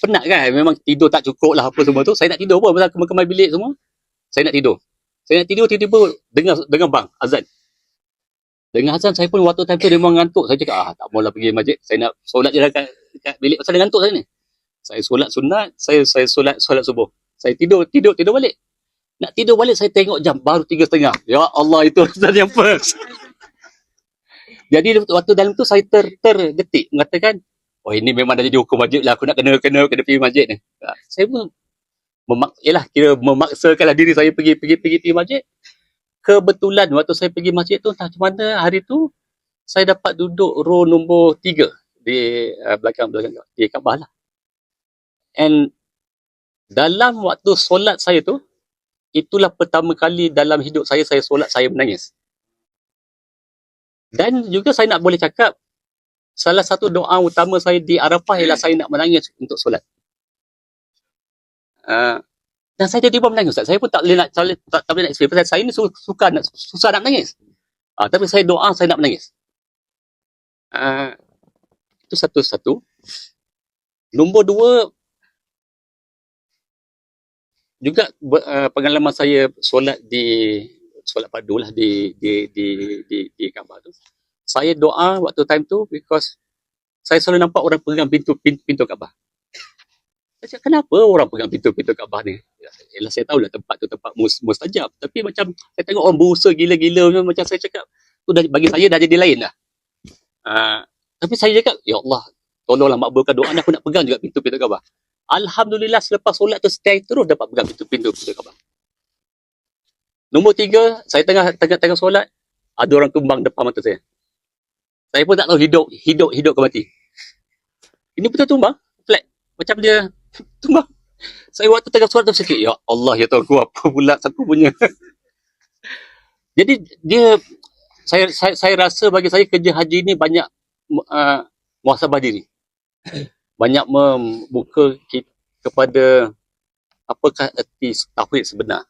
Penat kan, memang tidur tak cukup lah apa semua tu. Saya nak tidur pun pasal kemar-kemar bilik semua. Saya nak tidur. Tiba-tiba dengar bang azan. Dengan azan saya pun waktu time tu dia memang ngantuk. Saya cakap tak maulah pergi masjid. Saya nak solat je lah kat bilik pasal dia ngantuk saya ni. Saya solat sunat, saya solat subuh. Saya tidur balik. Nak tidur balik saya tengok jam baru 3:30. Ya Allah, itu azan yang first. Jadi waktu dalam tu saya terdetik mengatakan, oh ini memang dah jadi hukum wajib lah, aku nak kena pergi masjid ni. Saya pun memaksakanlah diri saya pergi masjid. Kebetulan waktu saya pergi masjid tu, entah macam mana hari tu, saya dapat duduk row nombor 3 di belakang di Kaabah lah. And dalam waktu solat saya tu, itulah pertama kali dalam hidup saya solat, saya menangis. Dan juga saya nak boleh cakap, salah satu doa utama saya di Arafah ialah saya nak menangis untuk solat. Dan saya tiba-tiba menangis, Ustaz. Saya pun tak boleh nak explain, pasal saya ni susah nak menangis. Tapi saya doa, saya nak menangis. Itu satu. Nombor 2, juga pengalaman saya solat padu lah di Kaabah tu. Saya doa waktu time tu because saya selalu nampak orang pegang pintu Kaabah. Saya cakap, kenapa orang pegang pintu Kaabah ni? Yalah, saya tahulah tempat tu tempat mustajab, tapi macam saya tengok orang berusaha gila-gila, macam saya cakap tu bagi saya dah jadi lain dah. Tapi saya cakap, ya Allah, tolonglah makbulkan doa ni, aku nak pegang juga pintu Kaabah. Alhamdulillah, selepas solat tu saya terus dapat pegang pintu Kaabah. Nombor 3, saya tengah solat, ada orang tumbang depan mata saya. Saya pun tak tahu hidup ke mati. Ini betul tumbang, flat. Macam dia tumbang. Saya waktu tengah solat tu sikit, ya Allah, ya Tuhan, apa pula aku punya. Jadi saya rasa bagi saya kerja haji ni banyak muhasabah diri. Banyak membuka kepada apakah erti tauhid sebenar.